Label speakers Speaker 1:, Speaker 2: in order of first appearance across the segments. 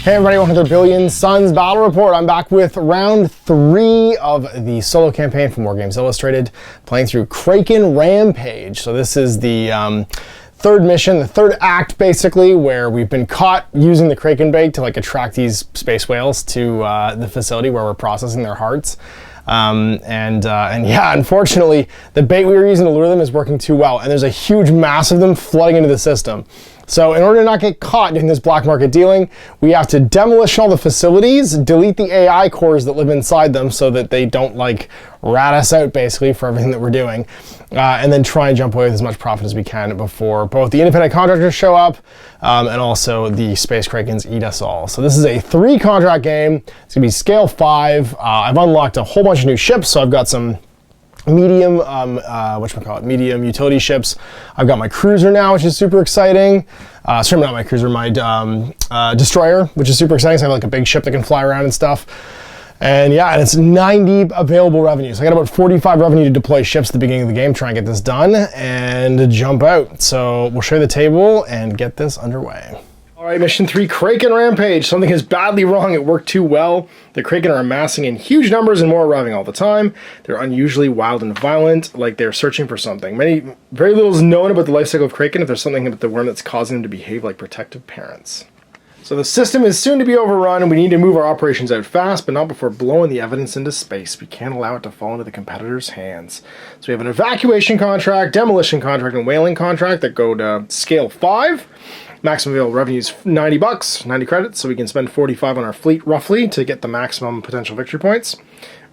Speaker 1: Hey everybody, welcome to the Billion Suns Battle Report. I'm back with round 3 of the solo campaign from War Games Illustrated, playing through Kraken Rampage. So this is the third mission, the third act basically, where we've been caught using the Kraken bait to attract these space whales to the facility where we're processing their hearts. And yeah, unfortunately, the bait we were using to lure them is working too well, and there's a huge mass of them flooding into the system. So in order to not get caught doing this black market dealing, we have to demolish all the facilities, delete the AI cores that live inside them so that they don't rat us out basically for everything that we're doing, and then try and jump away with as much profit as we can before both the independent contractors show up and also the space Krakens eat us all. So this is a 3 contract game. It's gonna be scale 5. I've unlocked a whole bunch of new ships, so I've got some medium, medium utility ships. I've got my cruiser now, which is super exciting. Sorry, not my cruiser, my destroyer, which is super exciting. So I have a big ship that can fly around and stuff. And yeah, and it's 90 available revenue. So I got about 45 revenue to deploy ships at the beginning of the game, try and get this done and jump out. So we'll share the table and get this underway. All right, mission 3, Kraken Rampage. Something is badly wrong. It worked too well. The Kraken are amassing in huge numbers and more arriving all the time. They're unusually wild and violent, like they're searching for something. Very little is known about the life cycle of Kraken if there's something about the worm that's causing them to behave like protective parents. So the system is soon to be overrun, and we need to move our operations out fast, but not before blowing the evidence into space. We can't allow it to fall into the competitors' hands. So we have an evacuation contract, demolition contract, and whaling contract that go to scale 5. Maximum available revenue is 90 bucks, 90 credits, so we can spend 45 on our fleet roughly to get the maximum potential victory points,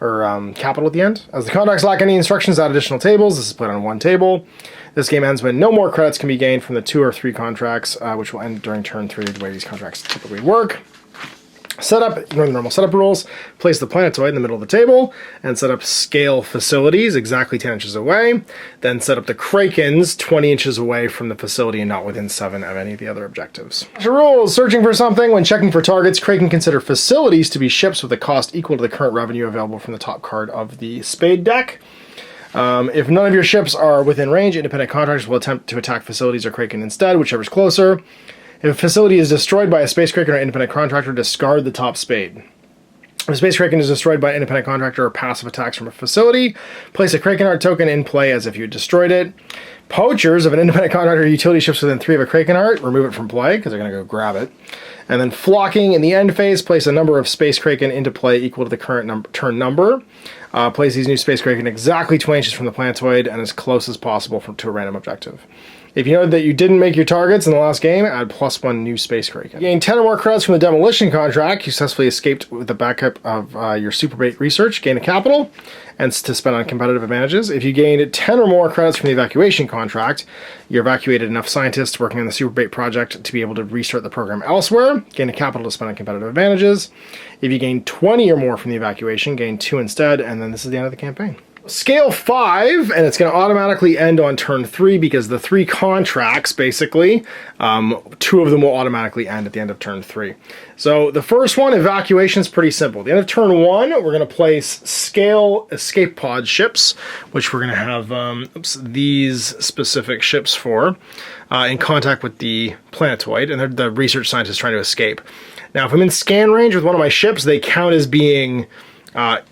Speaker 1: or capital at the end. As the contracts lack any instructions, add additional tables. This is put on one table. This game ends when no more credits can be gained from the 2 or 3 contracts, which will end during turn 3, the way these contracts typically work. Setup, ignore the normal setup rules. Place the planetoid in the middle of the table, and set up scale facilities exactly 10 inches away. Then set up the Krakens 20 inches away from the facility and not within 7 of any of the other objectives. Rules: searching for something. When checking for targets, Kraken consider facilities to be ships with a cost equal to the current revenue available from the top card of the spade deck. If none of your ships are within range, independent contractors will attempt to attack facilities or Kraken instead, whichever's closer. If a facility is destroyed by a space Kraken or independent contractor, discard the top spade. If a space Kraken is destroyed by an independent contractor or passive attacks from a facility, place a Kraken Heart token in play as if you had destroyed it. Poachers of an independent contractor or utility ships within 3 of a Kraken Heart, remove it from play because they're going to go grab it. And then flocking in the end phase, place a number of space Kraken into play equal to the current turn number. Place these new space Kraken exactly 20 inches from the planetoid and as close as possible to a random objective. If you know that you didn't make your targets in the last game, add +1 new space Kraken. You gain 10 or more credits from the demolition contract. You successfully escaped with the backup of your super bait research. Gain a capital and to spend on competitive advantages. If you gained 10 or more credits from the evacuation contract, you evacuated enough scientists working on the super bait project to be able to restart the program elsewhere. Gain a capital to spend on competitive advantages. If you gain 20 or more from the evacuation, gain 2 instead, and then this is the end of the campaign. Scale 5, and it's going to automatically end on turn 3 because the 3 contracts, basically, 2 of them will automatically end at the end of turn 3. So the first one, evacuation, is pretty simple. At the end of turn 1, we're going to place scale escape pod ships, which we're going to have these specific ships for, in contact with the planetoid, and they're the research scientists trying to escape. Now, if I'm in scan range with one of my ships, they count as being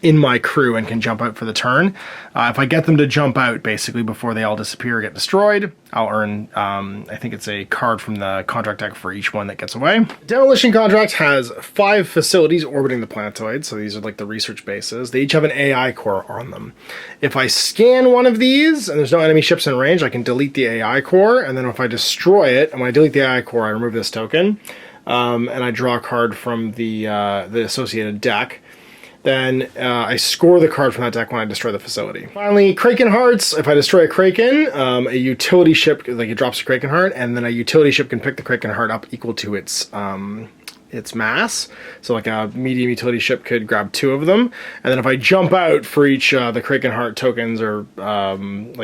Speaker 1: in my crew and can jump out for the turn. If I get them to jump out basically before they all disappear or get destroyed, I'll earn, I think it's a card from the contract deck for each one that gets away. The demolition contract has 5 facilities orbiting the planetoid, so these are the research bases. They each have an AI core on them. If I scan one of these and there's no enemy ships in range, I can delete the AI core, and then if I destroy it, and when I delete the AI core, I remove this token, and I draw a card from the associated deck. Then I score the card from that deck when I destroy the facility. Finally, Kraken Hearts. If I destroy a Kraken, a utility ship, it drops a Kraken Heart, and then a utility ship can pick the Kraken Heart up equal to its mass. So a medium utility ship could grab 2 of them. And then if I jump out for each the Kraken Heart tokens or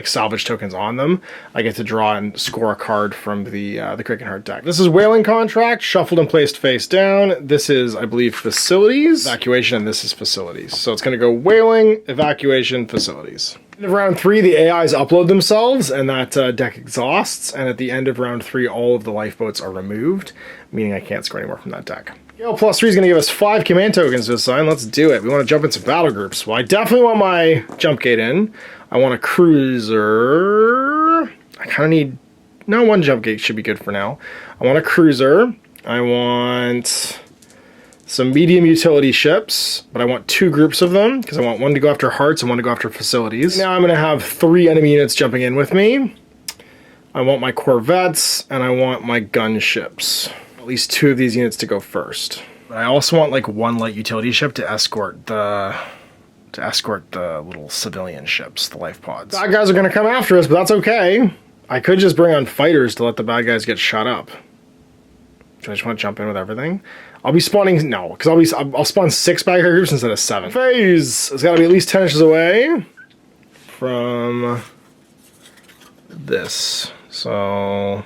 Speaker 1: salvage tokens on them, I get to draw and score a card from the Kraken Heart deck. This is whaling contract, shuffled and placed face down. This is, I believe, facilities, evacuation, and this is facilities. So it's going to go whaling, evacuation, facilities. End of round 3, the AIs upload themselves, and that deck exhausts. And at the end of round 3, all of the lifeboats are removed, meaning I can't score anymore from that deck. Scale +3 is going to give us 5 command tokens this time. Let's do it. We want to jump into battle groups. Well, I definitely want my jump gate in. I want a cruiser. I kind of need... No, one jump gate should be good for now. I want a cruiser. I want some medium utility ships, but I want 2 groups of them because I want one to go after hearts and one to go after facilities. Now I'm going to have 3 enemy units jumping in with me. I want my corvettes and I want my gunships. At least 2 of these units to go first. But I also want like 1 light utility ship to escort the little civilian ships, the life pods. Bad guys are going to come after us, but that's okay. I could just bring on fighters to let the bad guys get shot up. Do I just want to jump in with everything? I'll be spawning... No, because I'll spawn 6 bad guy groups instead of 7. Phase! It's got to be at least 10 inches away from this. So,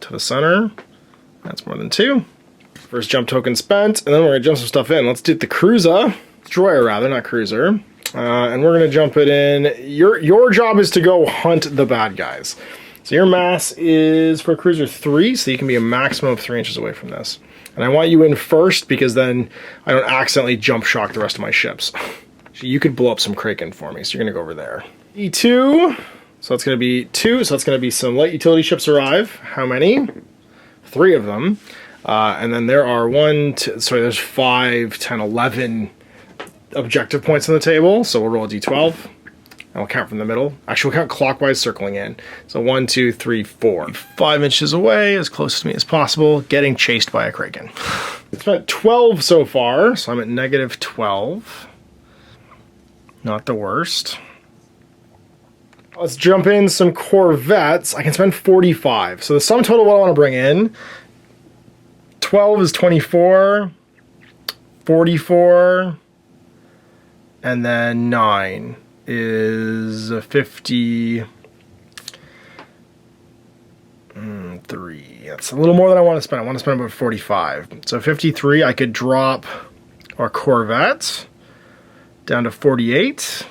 Speaker 1: to the center. That's more than 2. First jump token spent, and then we're going to jump some stuff in. Let's do the cruiser. Destroyer, rather, not cruiser. And we're going to jump it in. Your job is to go hunt the bad guys. So your mass is for cruiser 3, so you can be a maximum of 3 inches away from this. And I want you in first because then I don't accidentally jump shock the rest of my ships. You could blow up some Kraken for me, so you're going to go over there. E2, so that's going to be 2, so that's going to be some light utility ships arrive. How many? 3 of them. And then there are there's 5, 10, 11 objective points on the table. So we'll roll a d12. And we'll count from the middle. Actually, we'll count clockwise, circling in. So 1, 2, 3, 4. 5 inches away, as close to me as possible, getting chased by a Kraken. It's spent 12 so far, so I'm at negative 12. Not the worst. Let's jump in some corvettes. I can spend 45. So the sum total what I want to bring in, 12 is 24, 44, and then 9 is 53. That's a little more than I want to spend. I want to spend about 45. So 53, I could drop our corvette down to 48.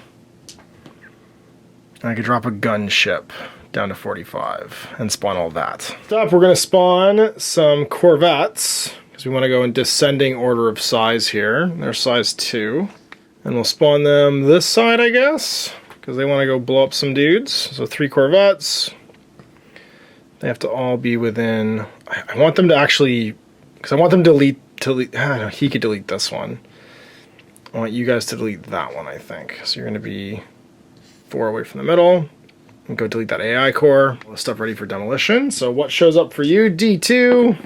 Speaker 1: And I could drop a gunship down to 45 and spawn all that. Next up, we're going to spawn some corvettes because we want to go in descending order of size here. They're size 2. And we'll spawn them this side, I guess, because they want to go blow up some dudes. So 3 corvettes. They have to all be within... I want them to actually... Because I want them to delete... I don't know, he could delete this one. I want you guys to delete that one, I think. So you're going to be 4 away from the middle. And go delete that AI core. All the stuff ready for demolition. So what shows up for you? D2.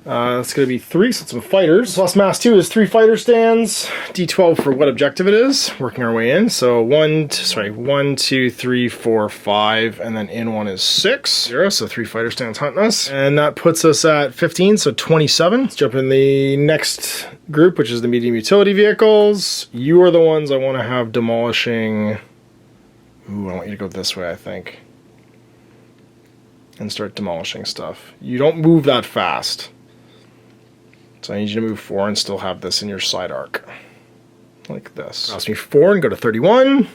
Speaker 1: That's going to be 3, so it's some fighters. Plus mass 2 is 3 fighter stands. D12 for what objective it is. Working our way in. So 1, 2, 3, 4, 5, and then in 1 is 6. 0, so 3 fighter stands hunting us. And that puts us at 15, so 27. Let's jump in the next group, which is the medium utility vehicles. You are the ones I want to have demolishing. Ooh, I want you to go this way, I think. And start demolishing stuff. You don't move that fast. So I need you to move 4 and still have this in your side arc. Like this. Cost me 4 and go to 31.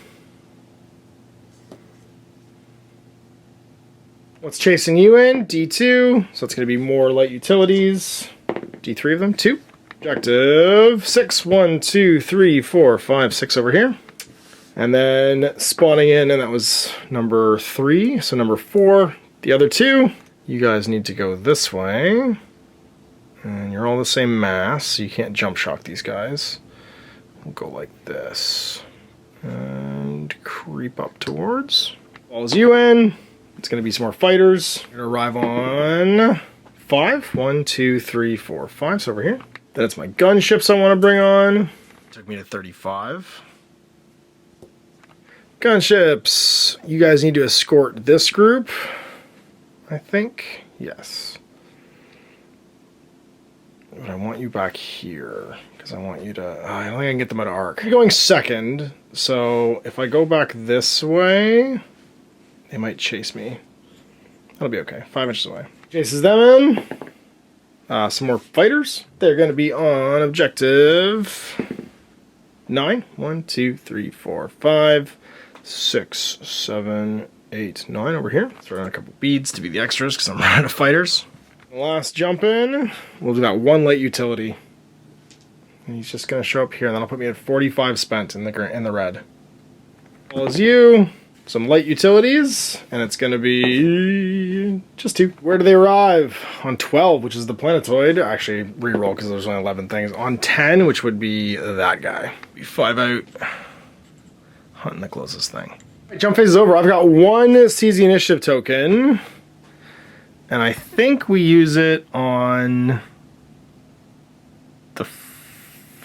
Speaker 1: What's chasing you in? D2. So it's going to be more light utilities. D3 of them. 2. Objective 6. 1, 2, 3, 4, 5, 6 over here. And then spawning in, and that was number 3. So number 4. The other 2. You guys need to go this way. And you're all the same mass, so you can't jump shock these guys. We'll go like this. And creep up towards. Balls you in. It's going to be some more fighters. We're going to arrive on 5. 1, 2, 3, 4, 5. So over here. Then it's my gunships I want to bring on. Took me to 35. Gunships. You guys need to escort this group, I think. Yes. But I want you back here, because I want you to... I don't think I can get them out of arc. I'm going second, so if I go back this way, they might chase me. That'll be okay. 5 inches away. Chases them in. Some more fighters. They're going to be on objective 9. 1, 2, 3, 4, 5, 6, 7, 8, 9 over here. Throw in a couple beads to be the extras, because I'm running out of fighters. Last jump in, we'll do that one light utility. And he's just gonna show up here, and that'll put me at 45 spent in the red. All is you, some light utilities, and it's gonna be just 2. Where do they arrive? On 12, which is the planetoid. Actually, reroll because there's only 11 things. On 10, which would be that guy. Be 5 out, hunting the closest thing. Right, jump phase is over. I've got 1 Seize the Initiative token, and I think we use it on the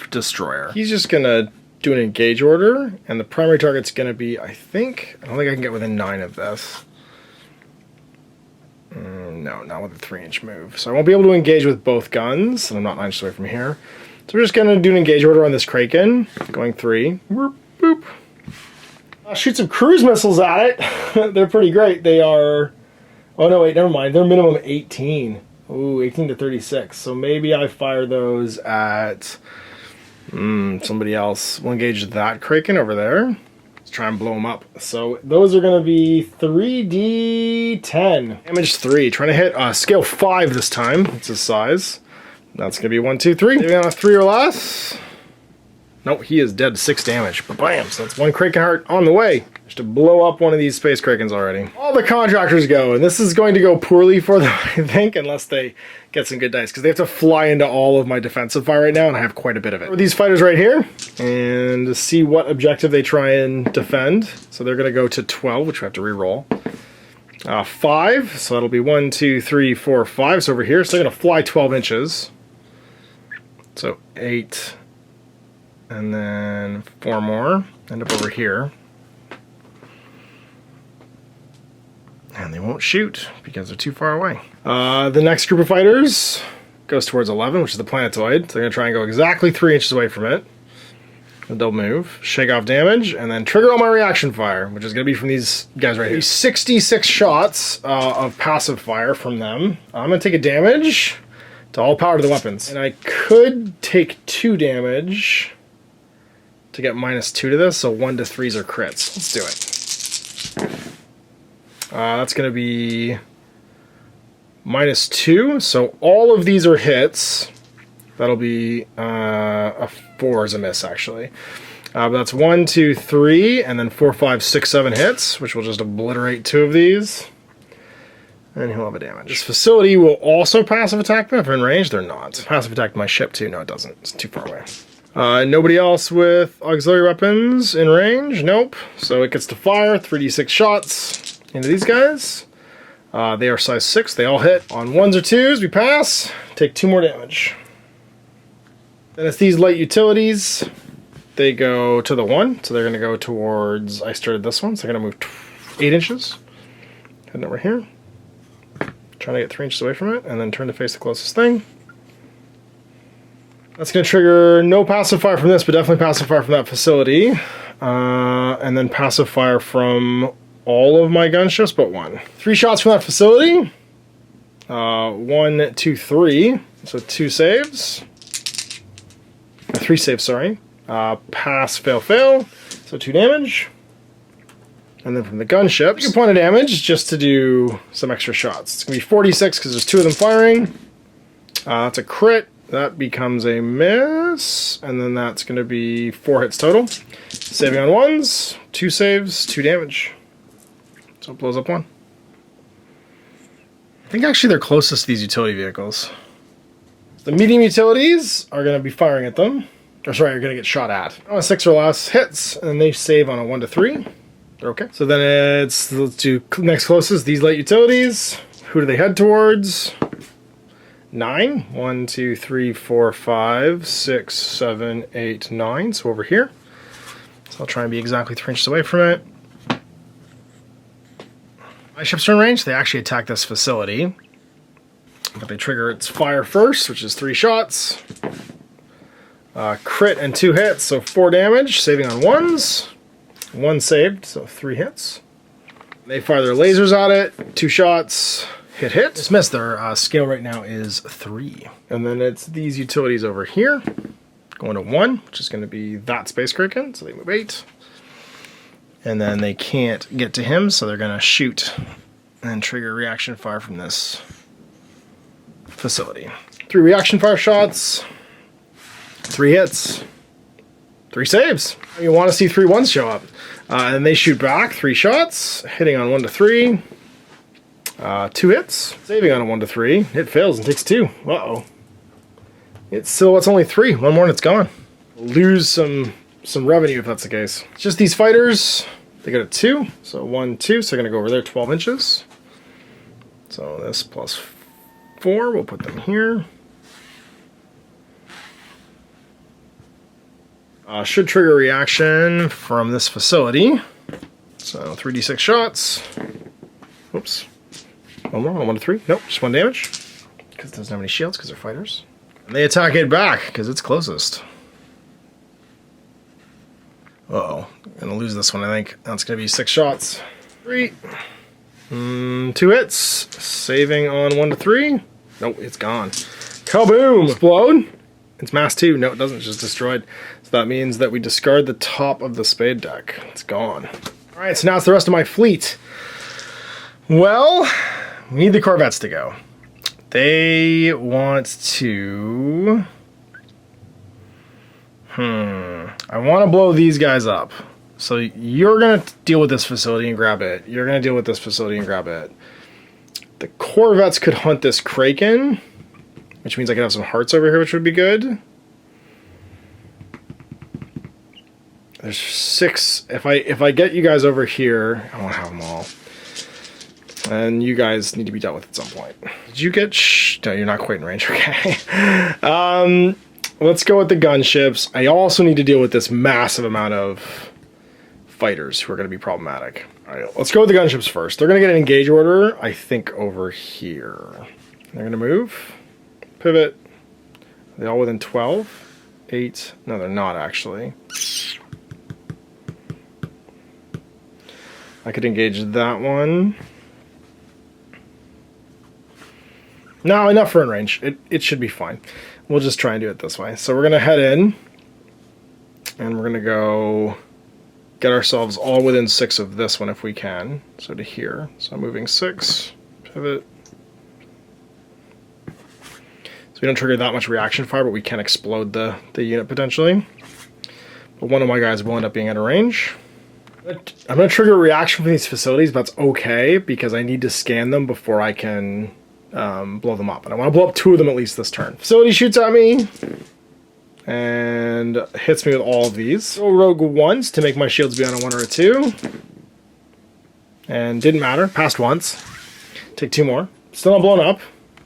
Speaker 1: destroyer. He's just gonna do an engage order, and the primary target's gonna be, I don't think I can get within 9 of this. No, not with a 3-inch move. So I won't be able to engage with both guns, and I'm not 9 inches away from here. So we're just gonna do an engage order on this Kraken, going 3. Boop, boop. I'll shoot some cruise missiles at it. They're pretty great. They are, oh no, wait, never mind. They're minimum 18. Ooh, 18 to 36. So maybe I fire those at somebody else. We'll engage that Kraken over there. Let's try and blow them up. So those are going to be 3d10. Damage 3. Trying to hit scale 5 this time. It's his size. That's going to be 1, 2, 3. Maybe on a 3 or less. Nope, he is dead to 6 damage. But bam, so that's 1 Kraken heart on the way. Just to blow up one of these space Krakens already. All the contractors go, and this is going to go poorly for them, I think, unless they get some good dice, because they have to fly into all of my defensive fire right now, and I have quite a bit of it. These fighters right here, and to see what objective they try and defend. So they're going to go to 12, which we have to re-roll. 5, so that'll be 1, 2, 3, 4, 5. So over here, so they're going to fly 12 inches. So 8, and then 4 more. End up over here. And they won't shoot because they're too far away. The next group of fighters goes towards 11, which is the planetoid. So they're going to try and go exactly 3 inches away from it. They'll move, shake off damage, and then trigger all my reaction fire, which is going to be from these guys right here. 66 shots of passive fire from them. I'm going to take a damage to all power to the weapons. And I could take 2 damage to get -2 to this, so 1 to 3s are crits. Let's do it. That's going to be -2, so all of these are hits. That'll be a 4 as a miss, actually. But that's 1, 2, 3, and then 4, 5, 6, 7 hits, which will just obliterate 2 of these. And he'll have a damage. This facility will also passive attack them if in range. They're not. Passive attack my ship too. No, it doesn't. It's too far away. Nobody else with auxiliary weapons in range? Nope. So it gets to fire 3d6 shots into these guys. They are size 6. They all hit. On 1s or 2s, we pass. Take 2 more damage. Then it's these light utilities. They go to the 1. So they're going to go towards... I started this one, so they're going to move 8 inches. Heading over here. Trying to get 3 inches away from it, and then turn to face the closest thing. That's going to trigger no passive fire from this, but definitely passive fire from that facility. And then passive fire from all of my gunships but 1. 3 shots from that facility. 1, 2, 3. So 2 saves. 3 saves, sorry. Pass, fail, fail. So 2 damage. And then from the gunships, you point of damage just to do some extra shots. It's going to be 46 because there's 2 of them firing. That's a crit. That becomes a miss. And then that's going to be 4 hits total. Saving on 1s. 2 saves, 2 damage. So it blows up 1. I think actually they're closest to these utility vehicles. The medium utilities are going to be firing at them. Or sorry, you're going to get shot at. On a 6 or less hits, and then they save on a 1 to 3. They're okay. So then let's do next closest, these light utilities. Who do they head towards? 9. 1, 2, 3, 4, 5, 6, 7, 8, 9. So over here. So I'll try and be exactly 3 inches away from it. My ships are in range. They actually attack this facility. But they trigger its fire first, which is 3 shots. Crit and 2 hits, so 4 damage, saving on 1s. 1 saved, so 3 hits. They fire their lasers at it. 2 shots. Hit, hit. Dismiss. Their scale right now is 3. And then it's these utilities over here. Going to 1, which is going to be that Space Kraken. So they move 8. And then they can't get to him, so they're going to shoot and trigger reaction fire from this facility. 3 reaction fire shots, 3 hits, 3 saves. You want to see 3 ones show up. And they shoot back 3 shots, hitting on 1 to 3. 2 hits, saving on a 1 to 3. Hit fails and takes 2. Uh-oh. It's only 3. 1 more and it's gone. We'll lose some revenue if that's the case. It's just these fighters, they got a 2. So 1, 2, so they're gonna go over there 12 inches. So this plus 4, we'll put them here. Should trigger a reaction from this facility. So 3d6 shots. Oops. One more, 1 to 3. Nope, just 1 damage. Because it doesn't have any shields because they're fighters. And they attack it back because it's closest. Uh-oh. Gonna lose this one, I think. That's gonna be 6 shots. 3. 2 hits. Saving on 1 to 3. Nope, it's gone. Kaboom! Explode. It's mass 2. No, it doesn't. It's just destroyed. So that means that we discard the top of the spade deck. It's gone. Alright, so now it's the rest of my fleet. Well, we need the Corvettes to go. They want to... I want to blow these guys up. So you're going to deal with this facility and grab it. You're going to deal with this facility and grab it. The Corvettes could hunt this Kraken, which means I could have some hearts over here, which would be good. There's 6. If I get you guys over here, I won't have them all. And you guys need to be dealt with at some point. Did you get... No, you're not quite in range. Okay. Let's go with the gunships. I also need to deal with this massive amount of fighters who are going to be problematic. All right, let's go with the gunships first. They're going to get an engage order, I think, over here. They're going to move. Pivot. Are they all within 12? 8? No, they're not, actually. I could engage that one. No, enough for in range. It should be fine. We'll just try and do it this way. So we're going to head in, and we're going to go get ourselves all within 6 of this one if we can. So to here. So I'm moving 6, pivot. So we don't trigger that much reaction fire, but we can explode the unit potentially. But one of my guys will end up being out of range. I'm going to trigger a reaction from these facilities, but that's okay, because I need to scan them before I can... blow them up. And I want to blow up 2 of them at least this turn. Facility shoots at me and hits me with all of these. Go rogue once to make my shields be on a 1 or a 2. And didn't matter. Passed once. Take 2 more. Still not blown up.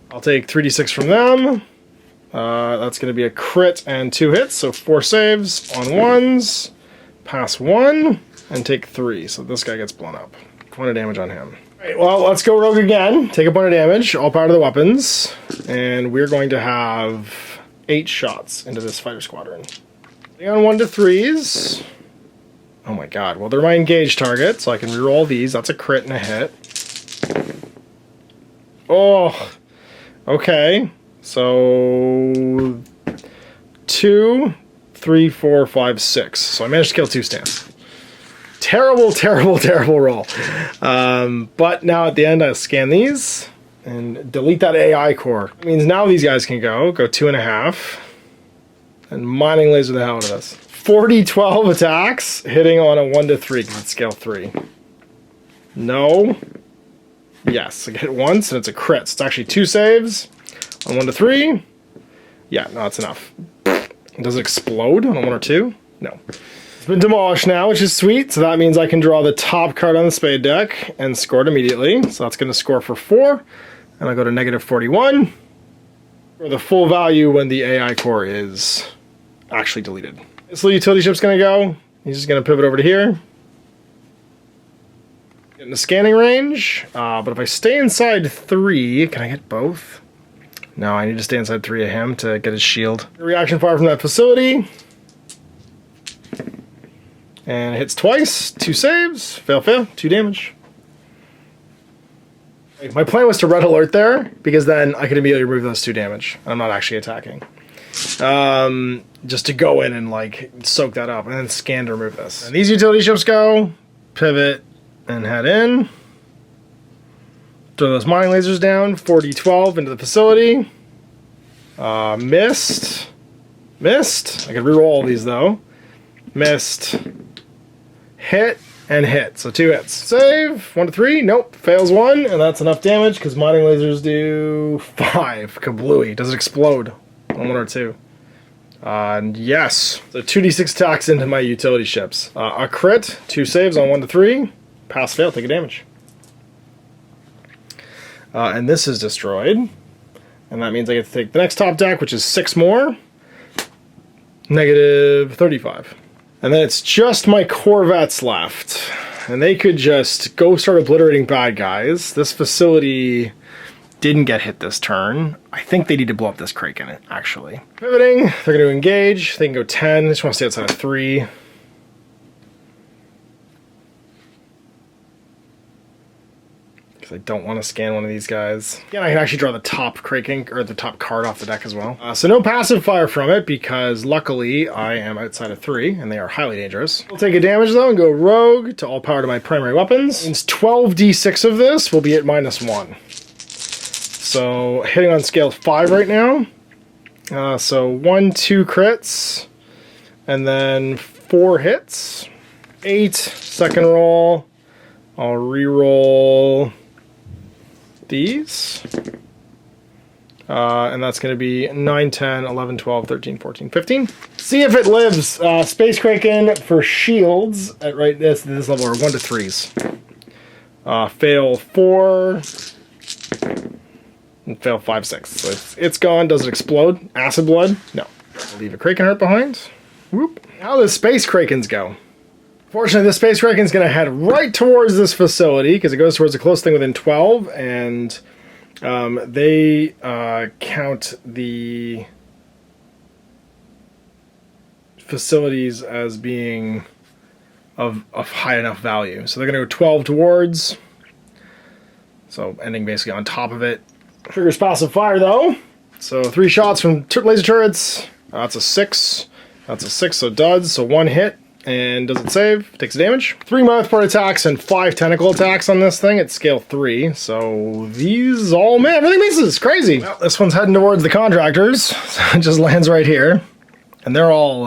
Speaker 1: I'll take 3d6 from them. That's going to be a crit and 2 hits. So 4 saves on 1s. Pass 1 and take 3. So this guy gets blown up. 1 of damage on him. Alright, well, let's go rogue again. Take a point of damage, all power to the weapons. And we're going to have 8 shots into this fighter squadron. On 1 to 3s. Oh my god. Well, they're my engaged target, so I can reroll these. That's a crit and a hit. Oh. Okay. So 2, 3, 4, 5, 6. So I managed to kill 2 stands. Terrible, terrible, terrible roll. But now at the end, I'll scan these and delete that AI core. It means now these guys can go 2.5, and mining laser the hell out of this. 40-12 attacks, hitting on a 1 to 3 because it's scale 3. No. Yes, I get it once, and it's a crit. So it's actually 2 saves on 1 to 3. Yeah, no, that's enough. Does it explode on a 1 or 2? No. It's been demolished now, which is sweet. So that means I can draw the top card on the spade deck and score it immediately. So that's going to score for 4. And I'll go to negative 41. For the full value when the AI core is actually deleted. This little utility ship's going to go. He's just going to pivot over to here. Get in the scanning range. But if I stay inside 3, can I get both? No, I need to stay inside 3 of him to get his shield. Reaction fire from that facility. And it hits twice, 2 saves, fail, fail, 2 damage. My plan was to red alert there, because then I could immediately remove those 2 damage. I'm not actually attacking. Just to go in and like soak that up, and then scan to remove this. And these utility ships go, pivot, and head in. Throw those mining lasers down, 40-12 into the facility. Missed. Missed. I could reroll all these though. Missed. Hit and hit. So 2 hits. Save. 1 to 3. Nope. Fails 1, and that's enough damage because mining lasers do 5. Kablooey. Does it explode on 1 or 2? Yes. So 2d6 attacks into my utility ships. A crit. 2 saves on 1 to 3. Pass fail. Take a damage. And this is destroyed. And that means I get to take the next top deck, which is 6 more. Negative 35. And then it's just my Corvettes left. And they could just go start obliterating bad guys. This facility didn't get hit this turn. I think they need to blow up this Kraken, actually. Pivoting, they're going to engage. They can go 10. I just want to stay outside of 3. I don't want to scan one of these guys. Again, I can actually draw the top Kraken, or the top card off the deck as well. So no passive fire from it, because luckily I am outside of 3, and they are highly dangerous. We'll take a damage though, and go rogue to all power to my primary weapons. Means 12d6 of this will be at -1. So hitting on scale 5 right now. So 1, 2 crits, and then 4 hits. 8, second roll. I'll re-roll these, and that's going to be 9, 10, 11, 12, 13, 14, 15. See if it lives. Space Kraken for shields at this level are 1 to 3s. Fail 4, and fail 5, 6. So it's gone. Does it explode? Acid blood? No. Leave a Kraken heart behind. Whoop. How does Space Krakens go? Fortunately, the Space Kraken is going to head right towards this facility because it goes towards the closest thing within 12, and they count the facilities as being of high enough value. So they're going to go 12 towards, so ending basically on top of it. Triggers passive fire though. So 3 shots from laser turrets. That's a 6. That's a 6, so duds. So 1 hit. And does it save? Takes damage. 3 mouthpart attacks and 5 tentacle attacks on this thing at scale 3. So these all, man, everything misses. Crazy. Well, this one's heading towards the contractors. So it just lands right here. And they're all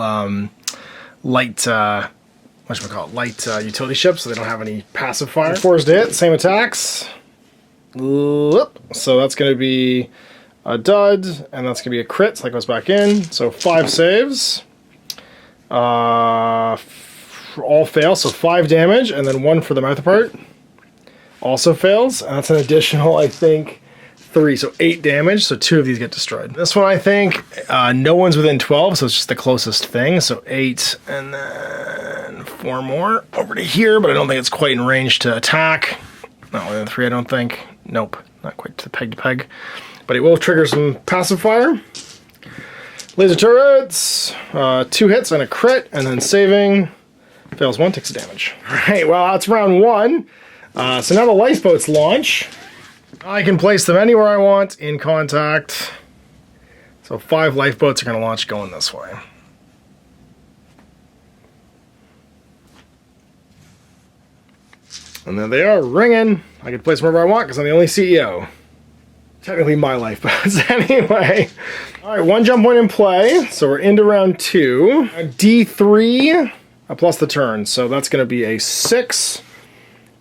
Speaker 1: light, light utility ships, so they don't have any passive fire. Forced to hit, same attacks. So that's going to be a dud, and that's going to be a crit, so that goes back in. So 5 saves. All fail, so 5 damage, and then 1 for the mouthpart. Also fails, and that's an additional, I think, 3, so 8 damage, so 2 of these get destroyed. This one, I think, no one's within 12, so it's just the closest thing, so 8, and then 4 more over to here, but I don't think it's quite in range to attack. Not within 3, I don't think. Nope, not quite to peg, but it will trigger some passive fire. Laser turrets, 2 hits and a crit, and then saving. Fails 1, takes a damage. Alright, well, that's round 1. So now the lifeboats launch. I can place them anywhere I want in contact. So 5 lifeboats are going to launch going this way. And there they are, ringing. I can place them wherever I want because I'm the only CEO. Technically my lifeboats anyway. All right, 1 jump point in play. So we're into round 2. A D3 plus the turn. So that's going to be a 6.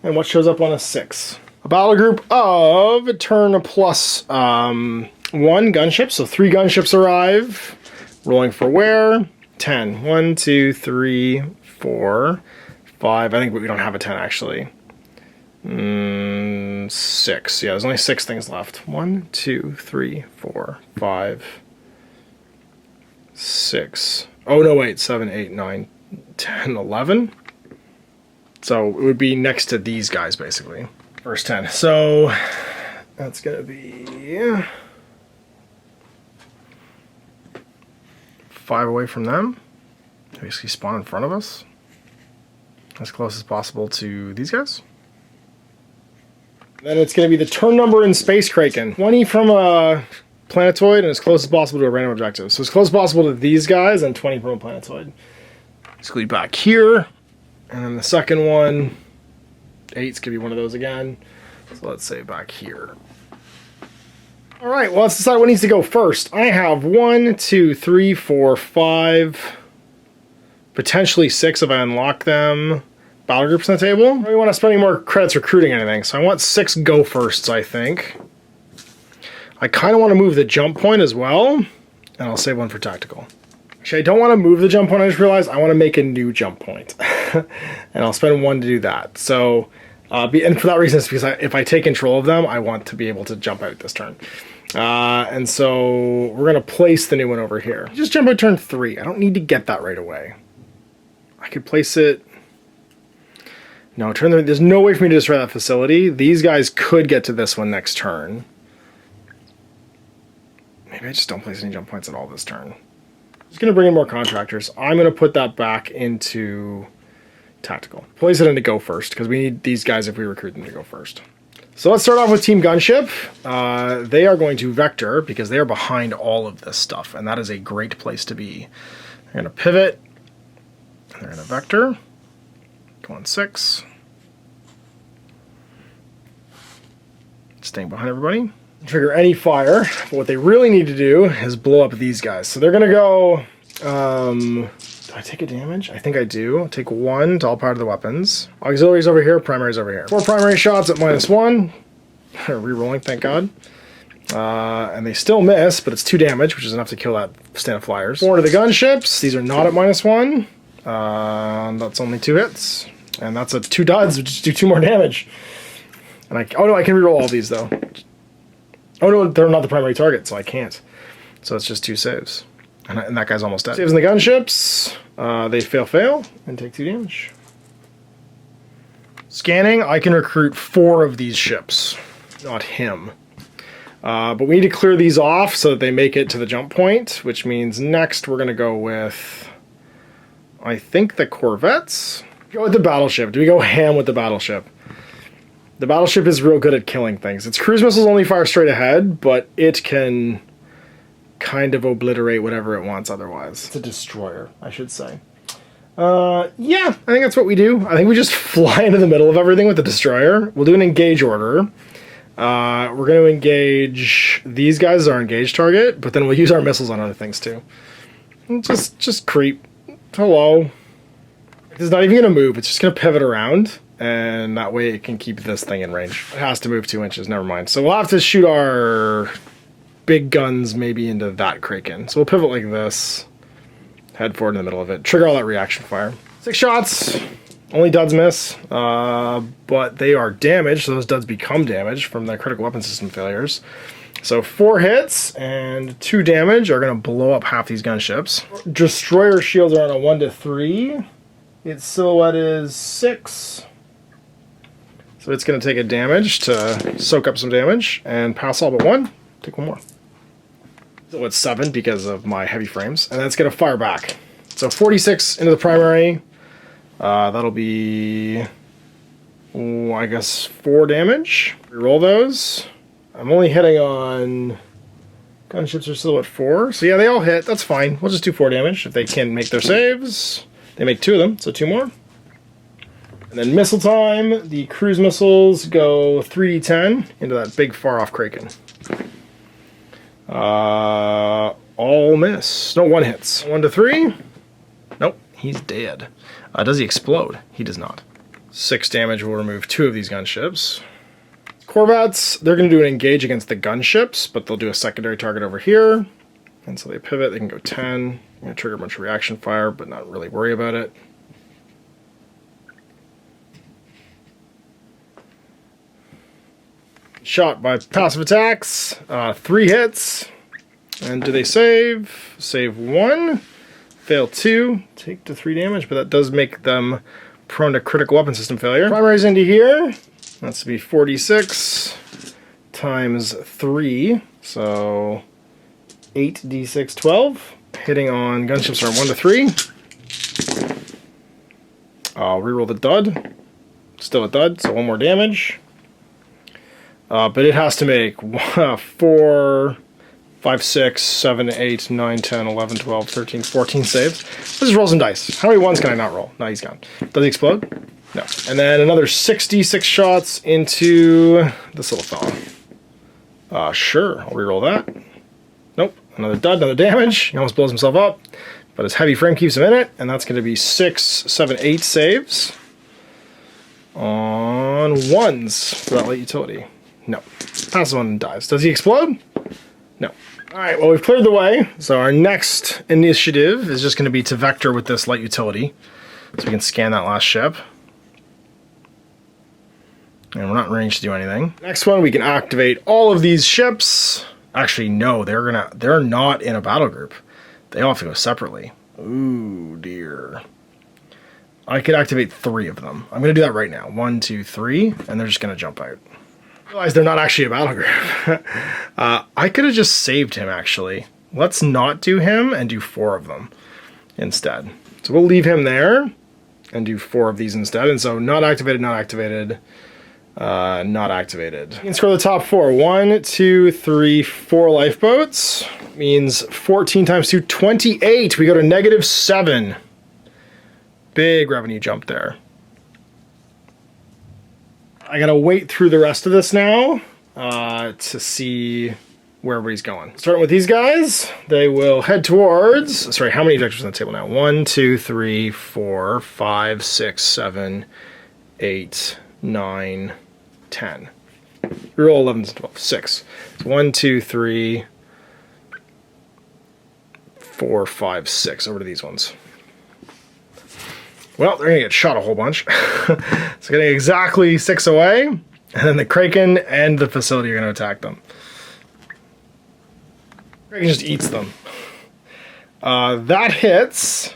Speaker 1: And what shows up on a 6? A battle group of turn plus 1 gunship. So 3 gunships arrive. Rolling for wear. 10. 1, 2, 3, 4, 5. I think we don't have a 10 actually. 6. Yeah, there's only 6 things left. 1, 2, 3, 4, 5, 6. Oh no, wait. 7, 8, 9, 10, 11. So it would be next to these guys basically. First 10. So that's gonna be 5 away from them. Basically spawn in front of us. As close as possible to these guys. Then it's going to be the turn number in Space Kraken. 20 from a planetoid and as close as possible to a random objective. So as close as possible to these guys and 20 from a planetoid. Basically back here. And then the second one, 8's going to be one of those again. So let's say back here. All right, well, let's decide what needs to go first. I have 1, 2, 3, 4, 5, potentially 6 if I unlock them. Battle groups on the table. I don't really want to spend any more credits recruiting anything, so I want 6 go firsts, I think. I kind of want to move the jump point as well, and I'll save 1 for tactical. Actually, I don't want to move the jump point, I just realized I want to make a new jump point. And I'll spend 1 to do that. So, and for that reason, it's because if I take control of them, I want to be able to jump out this turn. And so we're going to place the new one over here. Just jump out turn 3. I don't need to get that right away. I could place it... No, there's no way for me to destroy that facility. These guys could get to this one next turn. Maybe I just don't place any jump points at all this turn. I'm just going to bring in more contractors. I'm going to put that back into tactical. Place it into go first, because we need these guys if we recruit them to go first. So let's start off with Team Gunship. They are going to vector, because they are behind all of this stuff, and that is a great place to be. They're going to pivot, and they're going to vector. Go on 6. Staying behind everybody. Trigger any fire, but what they really need to do is blow up these guys. So they're going to go... do I take a damage? I think I do. I'll take 1 to all part of the weapons. Auxiliaries over here, primaries over here. 4 primary shots at -1. Rerolling, thank God. And they still miss, but it's 2 damage, which is enough to kill that stand of flyers. 4 to the gunships. These are not at -1. That's only 2 hits. And that's a 2 duds, which just do 2 more damage. And oh no, I can reroll all these though. Oh no, they're not the primary target, so I can't. So it's just 2 saves. And that guy's almost dead. Saves in the gunships. They fail, and take 2 damage. Scanning, I can recruit 4 of these ships. Not him. But we need to clear these off so that they make it to the jump point, which means next we're going to go with, I think, the corvettes. Go with the battleship. Do we go ham with the battleship? The battleship is real good at killing things. Its cruise missiles only fire straight ahead, but it can kind of obliterate whatever it wants otherwise. It's a destroyer, I should say. Yeah, I think that's what we do. I think we just fly into the middle of everything with the destroyer. We'll do an engage order. We're going to engage these guys as our engage target, but then we'll use our missiles on other things too. And just creep. Hello. It's not even going to move. It's just going to pivot around, and that way it can keep this thing in range. It has to move 2 inches. Never mind. So we'll have to shoot our big guns maybe into that Kraken. So we'll pivot like this. Head forward in the middle of it. Trigger all that reaction fire. 6 shots. Only duds miss. But they are damaged, so those duds become damaged from the critical weapon system failures. So 4 hits and 2 damage are going to blow up half these gunships. Destroyer shields are on a 1 to 3. Its silhouette is 6. So it's going to take a damage to soak up some damage and pass all but 1. Take 1 more. So it's 7 because of my heavy frames. And then it's going to fire back. So 46 into the primary. That'll be, I guess, 4 damage. Reroll those. I'm only hitting on... Gunships are still at 4. So yeah, they all hit. That's fine. We'll just do 4 damage if they can make their saves. They make 2 of them, so 2 more. And then missile time. The cruise missiles go 3d10 into that big far-off Kraken. All miss. No, 1 hits. 1 to 3. Nope, he's dead. Does he explode? He does not. 6 damage will remove 2 of these gunships. Corvettes, they're going to do an engage against the gunships, but they'll do a secondary target over here. And so they pivot, they can go 10. I'm going to trigger a bunch of reaction fire, but not really worry about it. Shot by passive attacks. 3 hits. And do they save? Save 1. Fail 2. Take to 3 damage, but that does make them prone to critical weapon system failure. Primaries into here. That's to be 46 times 3. So 8d6, 12. Hitting on gunships are 1 to 3. I'll reroll the dud. Still a dud, so 1 more damage. But it has to make 4, 5, 6, 7, 8, 9, 10, 11, 12, 13, 14 saves. Let's just roll some dice. How many ones can I not roll? No, he's gone. Does he explode? No. And then another 66 shots into this little fella. Sure, I'll reroll that. Nope, another dud, another damage. He almost blows himself up, but his heavy frame keeps him in it, and that's going to be 6, 7, 8 saves on ones for that light utility. No. Passes one and dies. Does he explode? No. Alright, well, we've cleared the way, so our next initiative is just going to be to vector with this light utility. So we can scan that last ship. And we're not in range to do anything. Next one, we can activate all of these ships. Actually, no, they're not in a battle group. They all have to go separately. Ooh, dear. I could activate 3 of them. I'm going to do that right now. 1, 2, 3, and they're just going to jump out. Realize they're not actually a battle group. I could have just saved him, actually. Let's not do him and do 4 of them instead. So we'll leave him there and do 4 of these instead. And so not activated, not activated, not activated. You can score the top 4. 1, 2, 3, 4 lifeboats. Means 14 times 2, 28. We go to -7. Big revenue jump there. I gotta wait through the rest of this now to see where everybody's going. Starting with these guys, they will head towards, sorry, how many vectors on the table now? 1, 2, 3, 4, 5, 6, 7, 8, 9, 10. Reroll 11s and 12. 6. So 1, 2, 3, 4, 5, 6. Over to these ones. Well, they're going to get shot a whole bunch. It's getting exactly 6 away. And then the Kraken and the facility are going to attack them. Kraken just eats them. That hits.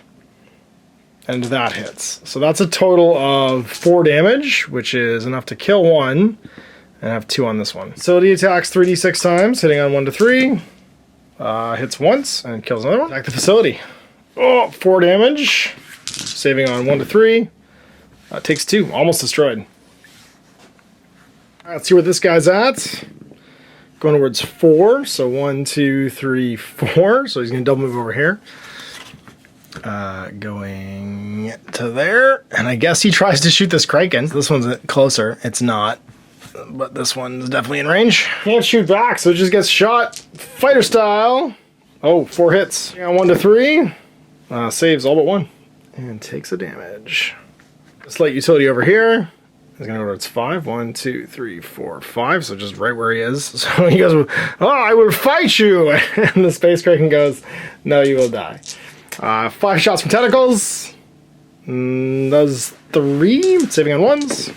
Speaker 1: And that hits. So that's a total of 4 damage, which is enough to kill 1. And have 2 on this one. Facility attacks 3d6 times, hitting on 1 to 3. Hits once and kills another one. Attack the facility. Oh, 4 damage. Saving on 1 to 3. Takes 2. Almost destroyed. Alright, let's see where this guy's at. Going towards 4. So 1, 2, 3, 4. So he's going to double move over here. Going to there. And I guess he tries to shoot this Kraken. This one's closer. It's not. But this one's definitely in range. Can't shoot back, so it just gets shot. Fighter style. Oh, 4 hits. Yeah, 1 to 3. Saves all but 1. And takes a damage. This light utility over here is going to go towards 5. 1, 2, 3, 4, 5. So just right where he is. So he goes, oh, I will fight you. And the Space Kraken goes, no, you will die. 5 shots from tentacles. Does 3. Saving on 1s.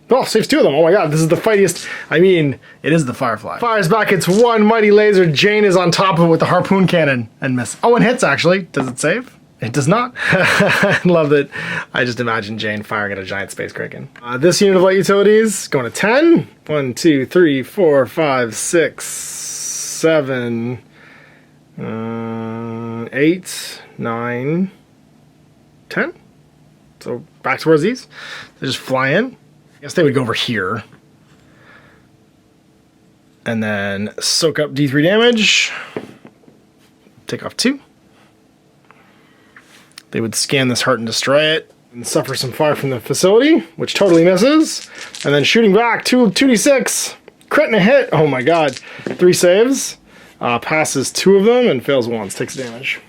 Speaker 1: Oh, saves 2 of them. Oh my god, this is the fightiest. I mean, it is the Firefly. Fires back its one mighty laser. Jane is on top of it with the harpoon cannon and miss. Oh, and hits actually. Does it save? It does not. I love that. I just imagine Jane firing at a giant Space Kraken. This unit of light utilities going to 10. 1, 2, 3, 4, 5, 6, 7, 8, 9, 10. So back towards these. They just fly in. I guess they would go over here. And then soak up D3 damage. Take off 2. They would scan this heart and destroy it. And suffer some fire from the facility, which totally misses. And then shooting back, 2d6. Crit and a hit. Oh my god. 3 saves. Passes 2 of them and fails once. Takes damage.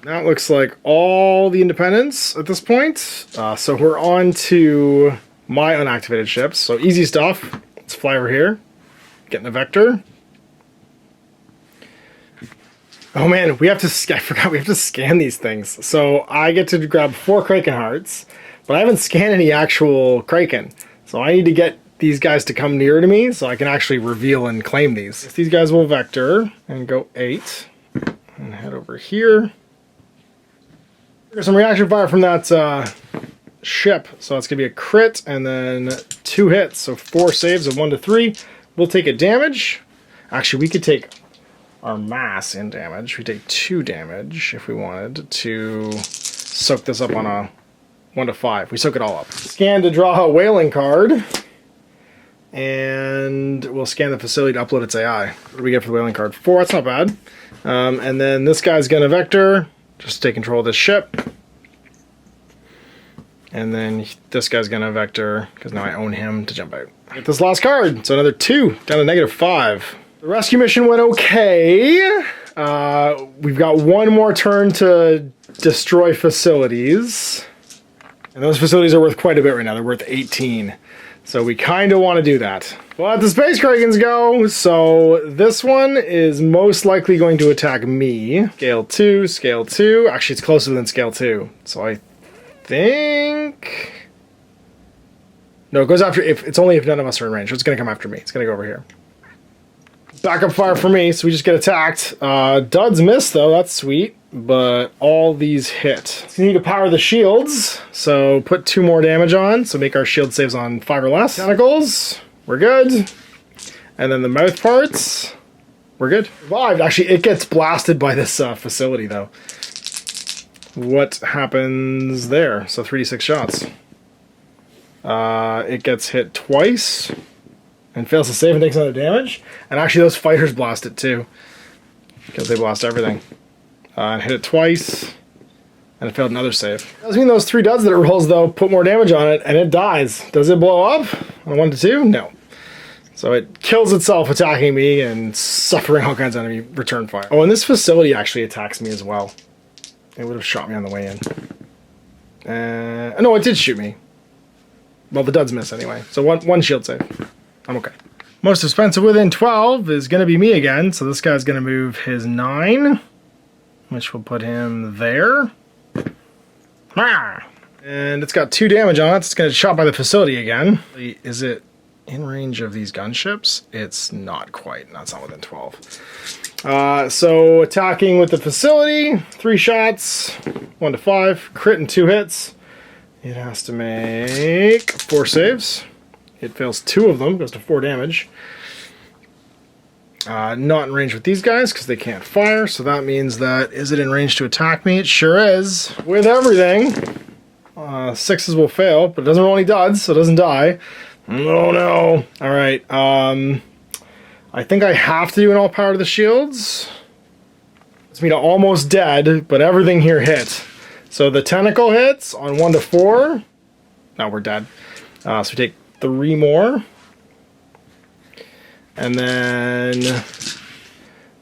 Speaker 1: That looks like all the independents at this point. So we're on to my unactivated ships. So easy stuff. Let's fly over here. Get in the vector. Oh man, we have to, I forgot we have to scan these things. So I get to grab 4 Kraken hearts, but I haven't scanned any actual Kraken. So I need to get these guys to come near to me so I can actually reveal and claim these. These guys will vector and go 8 and head over here. There's some reaction fire from that ship, so it's gonna be a crit and then 2 hits, so 4 saves of 1 to 3. We'll take a damage. Actually, we could take our mass in damage. We take 2 damage if we wanted to soak this up on a 1 to 5. We soak it all up. Scan to draw a whaling card, and we'll scan the facility to upload its AI. What do we get for the whaling card? 4. That's not bad. And then this guy's gonna vector. Just take control of this ship. And then this guy's gonna vector, because now I own him to jump out. Get this last card, so another 2, down to -5. The rescue mission went okay. We've got one more turn to destroy facilities. And those facilities are worth quite a bit right now. They're worth 18. So we kind of want to do that. We'll let the space Krakens go. So this one is most likely going to attack me. Scale 2, scale 2. Actually, it's closer than scale 2. So I think... No, it goes after... It's only if none of us are in range. So it's going to come after me. It's going to go over here. Backup fire for me, so we just get attacked. Duds miss, though. That's sweet. But all these hit. So you need to power the shields. So put 2 more damage on. So make our shield saves on 5 or less. Tentacles. We're good. And then the mouth parts. We're good. Survived. Actually, it gets blasted by this facility, though. What happens there? So 3d6 shots. It gets hit twice. And fails to save and takes another damage. And actually, those fighters blast it, too. Because they blast everything. And hit it twice, and it failed another save. Doesn't mean those 3 duds that it rolls, though, put more damage on it, and it dies. Does it blow up on 1 to 2? No. So it kills itself attacking me and suffering all kinds of enemy return fire. Oh, and this facility actually attacks me as well. It would have shot me on the way in. No, it did shoot me. Well, the duds miss anyway. So one shield save. I'm okay. Most expensive within 12 is going to be me again, so this guy's going to move his 9. Which will put him there. And it's got 2 damage on it. It's going to shot by the facility again. Is it in range of these gunships? It's not quite. That's not within 12. So attacking with the facility. 3 shots. 1 to 5. Crit and 2 hits. It has to make 4 saves. It fails 2 of them. Goes to 4 damage. Not in range with these guys because they can't fire, so that means that, is it in range to attack me? It sure is. With everything. 6s will fail, but it doesn't roll any duds, so it doesn't die. Oh no. Alright, I think I have to do an all power to the shields. It's me to almost dead, but everything here hit. So the tentacle hits on 1 to 4. Now we're dead. So we take 3 more. And then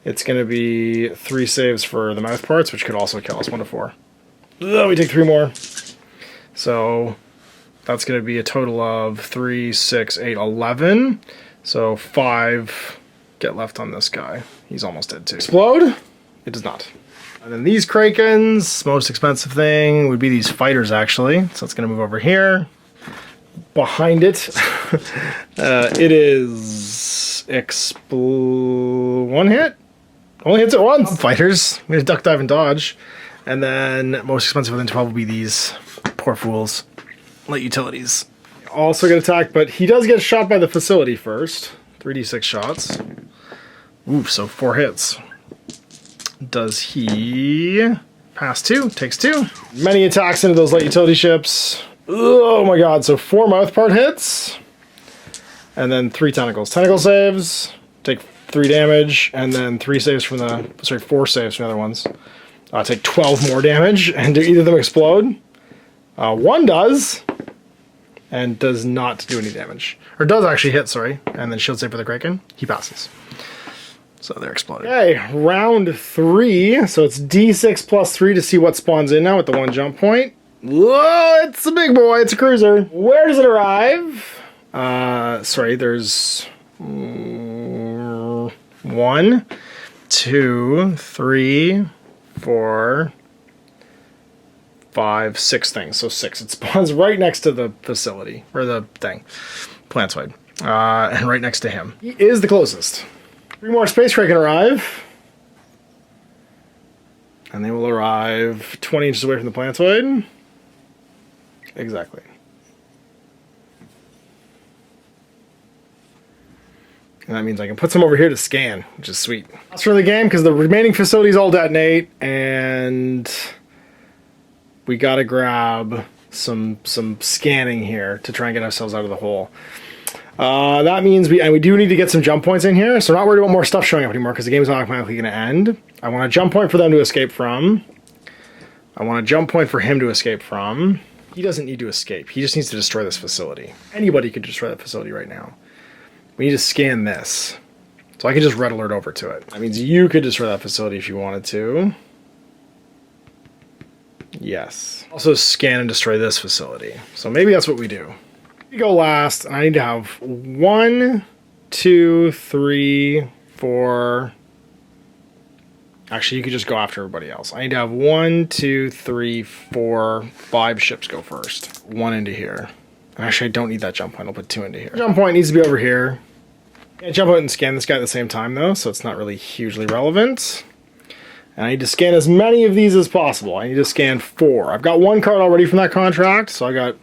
Speaker 1: it's going to be 3 saves for the mouth parts, which could also kill us 1 to 4. Ugh, we take 3 more. So that's going to be a total of 3, 6, 8, 11. So 5 get left on this guy. He's almost dead too. Explode? It does not. And then these Krakens, most expensive thing would be these fighters actually. So it's going to move over here. Behind it, it is 1 hit. Only hits it once. Fighters. I'm gonna duck, dive, and dodge. And then most expensive within 12 will be these poor fools. Light utilities. Also get attacked, but he does get shot by the facility first. 3d6 shots. Ooh, so 4 hits. Does he pass 2? Takes 2. Many attacks into those light utility ships. Oh my god, so 4 mouth part hits. And then 3 tentacles. Tentacle saves, take 3 damage, and then 3 saves from the... Sorry, 4 saves from the other ones. Take 12 more damage, and do either of them explode? 1 does, and does not do any damage. Or does actually hit, sorry. And then shield save for the Kraken. He passes. So they're exploded. Okay, round 3. So it's D6 plus 3 to see what spawns in now with the 1 jump point. Whoa, it's a big boy. It's a cruiser. Where does it arrive? Sorry, there's 1, 2, 3, 4, 5, 6 things. So 6. It spawns right next to the facility, or the thing. Plantoid. And right next to him. He is the closest. 3 more space Kraken arrive. And they will arrive 20 inches away from the plantoid. Exactly. And that means I can put some over here to scan, which is sweet. That's for the game, because the remaining facilities all detonate, and we gotta grab some scanning here to try and get ourselves out of the hole. That means we do need to get some jump points in here, so we're not worried about more stuff showing up anymore, because the game's automatically going to end. I want a jump point for them to escape from. I want a jump point for him to escape from. He doesn't need to escape. He just needs to destroy this facility. Anybody could destroy that facility right now. We need to scan this. So I can just red alert over to it. That means you could destroy that facility if you wanted to. Yes. Also scan and destroy this facility. So maybe that's what we do. We go last, and I need to have 1, 2, 3, 4. Actually, you could just go after everybody else. I need to have 1, 2, 3, 4, 5 ships go first. 1 into here. Actually, I don't need that jump point. I'll put 2 into here. Jump point needs to be over here. Can't jump out and scan this guy at the same time, though, so it's not really hugely relevant. And I need to scan as many of these as possible. I need to scan 4. I've got 1 card already from that contract, so I got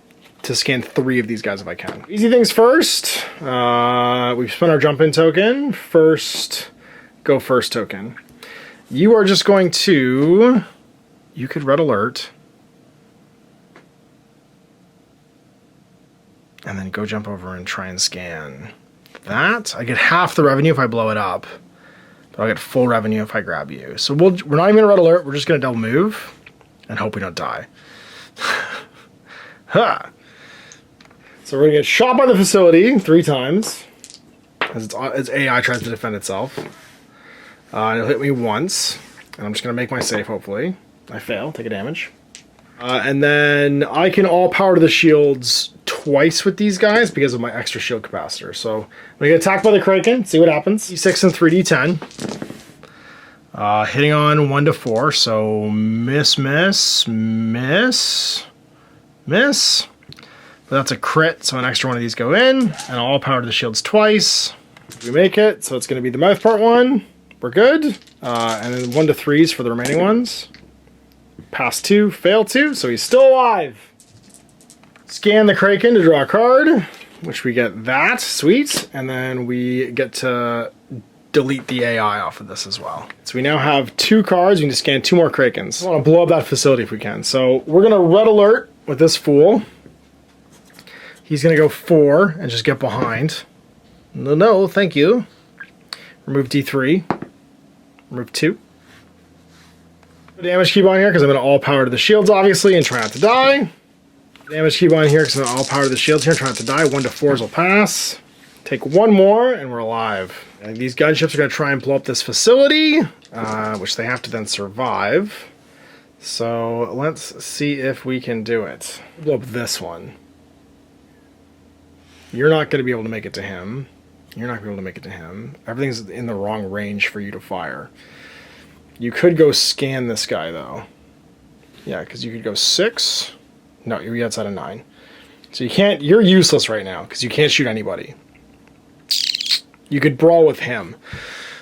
Speaker 1: to scan 3 of these guys if I can. Easy things first. We've spent our jump-in token. First, go first token. You are just going to... You could red alert. And then go jump over and try and scan that. I get half the revenue if I blow it up. But I'll get full revenue if I grab you. So we're not even going to red alert. We're just going to double move. And hope we don't die. Ha! So we're going to get shot by the facility 3 times. As its AI tries to defend itself. It'll hit me once. And I'm just going to make my save, hopefully. I fail. Take a damage. And then I can all power to the shields twice with these guys because of my extra shield capacitor. So I'm going to get attacked by the Kraken. See what happens. D6 and 3d10. Hitting on 1 to 4. So miss, miss, miss, miss. But that's a crit. So an extra one of these go in. And I'll all power to the shields twice. We make it. So it's going to be the mouth part 1. We're good. And then 1 to 3s for the remaining ones. Pass 2, fail 2, so he's still alive. Scan the Kraken to draw a card, which we get that, sweet. And then we get to delete the AI off of this as well. So we now have 2 cards, we need to scan 2 more Krakens. I want to blow up that facility if we can. So we're going to red alert with this fool. He's going to go 4 and just get behind. No, thank you. Remove D3. Remove 2. Damage keybind here because I'm going to all power to the shields, obviously, and try not to die. Damage keybind here because I'm going to all power to the shields here, try not to die. 1 to 4s will pass. Take 1 more, and we're alive. And these gunships are going to try and blow up this facility, which they have to then survive. So let's see if we can do it. Blow up this one. You're not going to be able to make it to him. You're not going to be able to make it to him. Everything's in the wrong range for you to fire. You could go scan this guy, though. Yeah, because you could go 6. No, you're outside of 9. So you can't... You're useless right now, because you can't shoot anybody. You could brawl with him.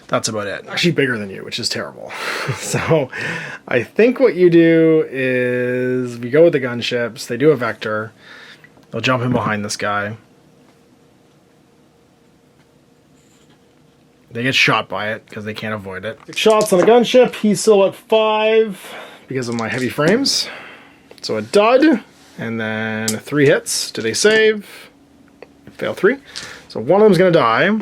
Speaker 1: That's about it. Actually bigger than you, which is terrible. So I think what you do is... We go with the gunships. They do a vector. They'll jump in behind this guy. They get shot by it because they can't avoid it. 6 shots on a gunship. He's still at 5 because of my heavy frames. So a dud. And then 3 hits. Do they save? Fail 3. So one of them's going to die.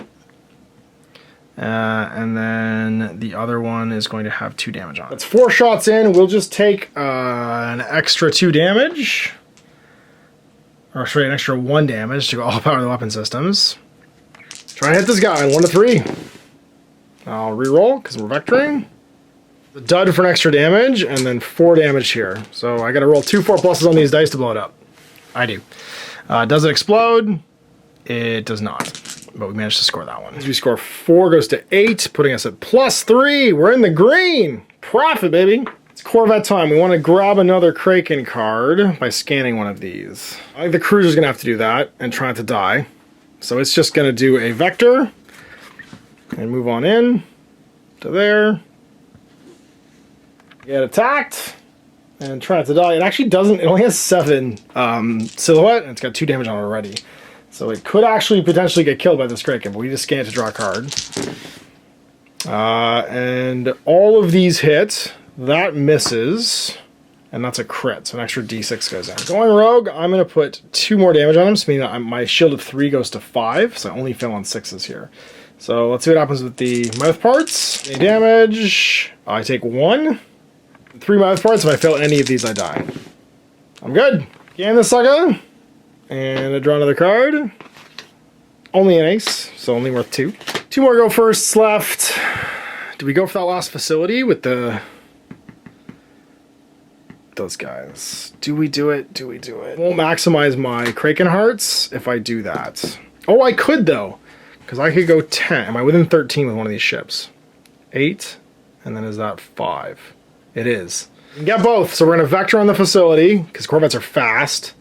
Speaker 1: And then the other one is going to have 2 damage on it. That's 4 shots in. We'll just take an extra 2 damage. Or sorry, an extra 1 damage to all power the weapon systems. Try and hit this guy on 1 to 3. I'll reroll because we're vectoring. The dud for an extra damage, and then 4 damage here. So I got to roll 2 4 pluses on these dice to blow it up. I do. Does it explode? It does not. But we managed to score that one. As we score 4 goes to 8, putting us at +3. We're in the green. Profit, baby. It's Corvette time. We want to grab another Kraken card by scanning one of these. I think the cruiser's going to have to do that and try not to die. So it's just going to do a vector and move on in to there. Get attacked and try not to die. It actually doesn't, it only has 7 silhouette and it's got 2 damage on it already. So it could actually potentially get killed by this Kraken, but we just scan it to draw a card. And all of these hit, that misses. And that's a crit, so an extra d6 goes in. Going rogue, I'm going to put 2 more damage on him, so meaning my shield of 3 goes to 5, so I only fail on 6s here. So let's see what happens with the mouth parts. Any damage, I take 1. 3 mouth parts, if I fail any of these, I die. I'm good. Scan the sucker, and I draw another card. Only an ace, so only worth 2. 2 more go firsts left. Do we go for that last facility with those guys? Do we do it? Do we do it? Won't maximize my Kraken hearts if I do that. Oh, I could though, because I could go 10. Am I within 13 with one of these ships? 8, and then is that 5? It is. You can get both, so we're gonna vector on the facility, because Corvettes are fast.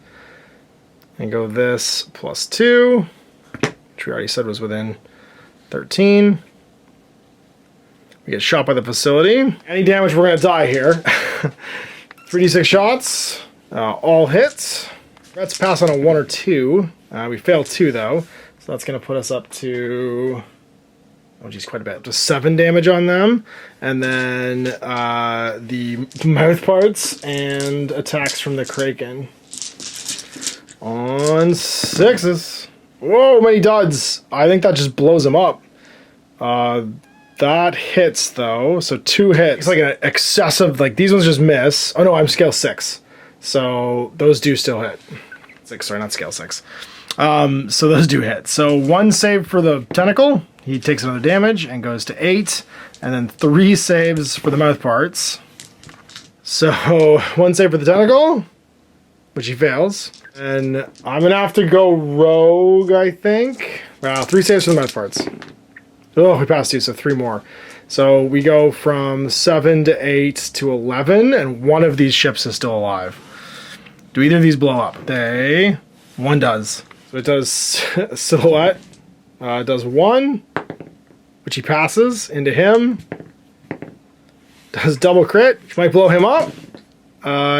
Speaker 1: And go this +2, which we already said was within 13. We get shot by the facility. Any damage, we're gonna die here. 3d6 shots, all hits. Let's pass on a 1 or 2. We failed 2 though, so that's gonna put us up to, oh geez, quite a bit. Just 7 damage on them, and then the mouth parts and attacks from the Kraken. On 6s. Whoa, many duds. I think that just blows them up. That hits though, so 2 hits. It's like an excessive, like these ones just miss. Oh no, I'm scale 6. So those do still hit. 6, sorry, not scale 6. So those do hit. So 1 save for the tentacle. He takes another damage and goes to 8. And then 3 saves for the mouth parts. So 1 save for the tentacle, which he fails. And I'm gonna have to go rogue, I think. 3 saves for the mouth parts. Oh, we passed 2, so 3 more. So we go from 7 to 8 to 11, and 1 of these ships is still alive. Do either of these blow up? One does. So it does silhouette. It does 1, which he passes into him. Does double crit, which might blow him up.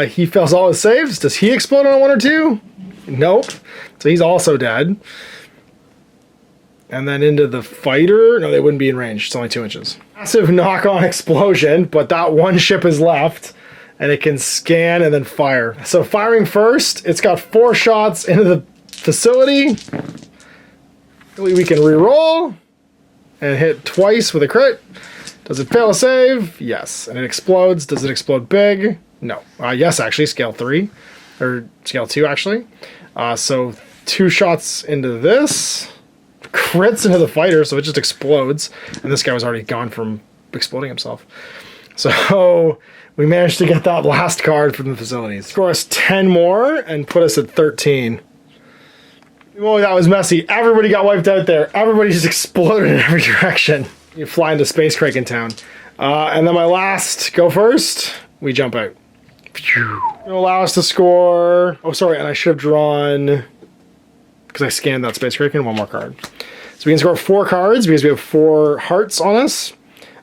Speaker 1: He fails all his saves. Does he explode on a 1 or 2? Nope. So he's also dead. And then into the fighter. No, they wouldn't be in range. It's only 2 inches. Massive knock-on explosion, but that 1 ship is left. And it can scan and then fire. So firing first, it's got 4 shots into the facility. We can re-roll and hit twice with a crit. Does it fail a save? Yes. And it explodes. Does it explode big? No. Yes, actually, scale 3. Or scale 2, actually. So 2 shots into this. Crits into the fighter, so it just explodes. And this guy was already gone from exploding himself. So we managed to get that last card from the facilities. Score us 10 more and put us at 13. Oh, that was messy. Everybody got wiped out there. Everybody just exploded in every direction. You fly into Space Kraken Town. And then my last go first, we jump out. It'll allow us to score. Oh, sorry, and I should have drawn, because I scanned that Space Kraken, 1 more card. So we can score 4 cards because we have 4 hearts on us.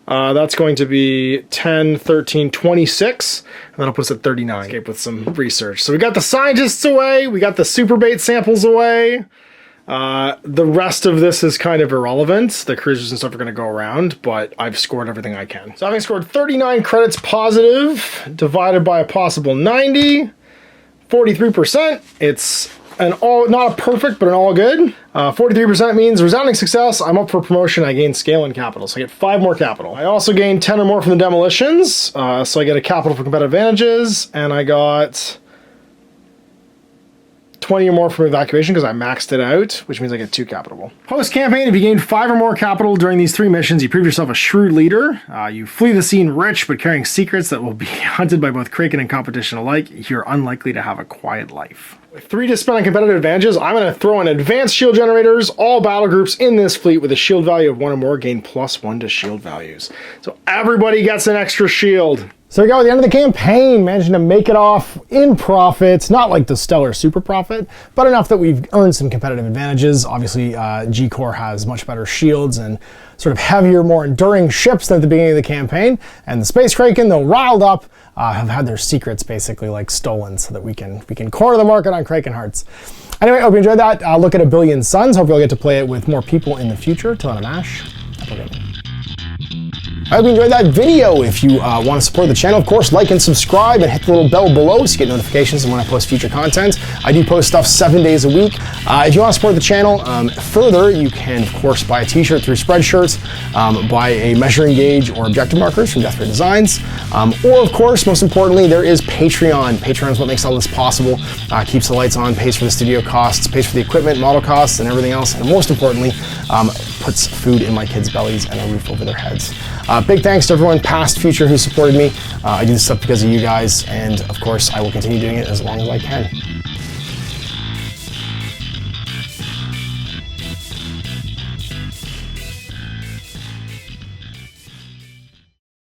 Speaker 1: That's going to be 10, 13, 26, and that'll put us at 39. Escape with some research. So we got the scientists away, we got the super bait samples away. The rest of this is kind of irrelevant. The cruisers and stuff are going to go around, but I've scored everything I can. So having scored 39 credits positive, divided by a possible 90, 43%. It's an all, not a perfect, but an all good. 43% means resounding success. I'm up for promotion. I gain scale and capital, so I get 5 more capital. I also gain 10 or more from the demolitions, so I get a capital for competitive advantages, and I got 20 or more from evacuation because I maxed it out, which means I get 2 capital. Post-campaign, if you gain 5 or more capital during these 3 missions, you prove yourself a shrewd leader. You flee the scene rich, but carrying secrets that will be hunted by both Kraken and competition alike. You're unlikely to have a quiet life. With 3 to spend on competitive advantages, I'm going to throw in advanced shield generators. All battle groups in this fleet with a shield value of 1 or more gain +1 to shield values. So everybody gets an extra shield. So we go at the end of the campaign, managing to make it off in profit, not like the stellar super profit, but enough that we've earned some competitive advantages. Obviously, G-Corps has much better shields and sort of heavier, more enduring ships than at the beginning of the campaign. And the Space Kraken, though riled up, have had their secrets basically like stolen so that we can corner the market on Kraken hearts. Anyway, hope you enjoyed that. Look at A Billion Suns. Hope you'll get to play it with more people in the future. Till then, I'm Ash. Have a good one. I hope you enjoyed that video. If you want to support the channel, of course, like and subscribe and hit the little bell below to get notifications when I post future content. I do post stuff 7 days a week. If you want to support the channel further, you can, of course, buy a t-shirt through Spreadshirts, buy a measuring gauge or objective markers from Death Ray Designs, or, of course, most importantly, there is Patreon. Patreon is what makes all this possible, keeps the lights on, pays for the studio costs, pays for the equipment, model costs, and everything else, and most importantly, puts food in my kids' bellies and a roof over their heads. Big thanks to everyone, past, future, who supported me. I do this stuff because of you guys, and of course, I will continue doing it as long as I can.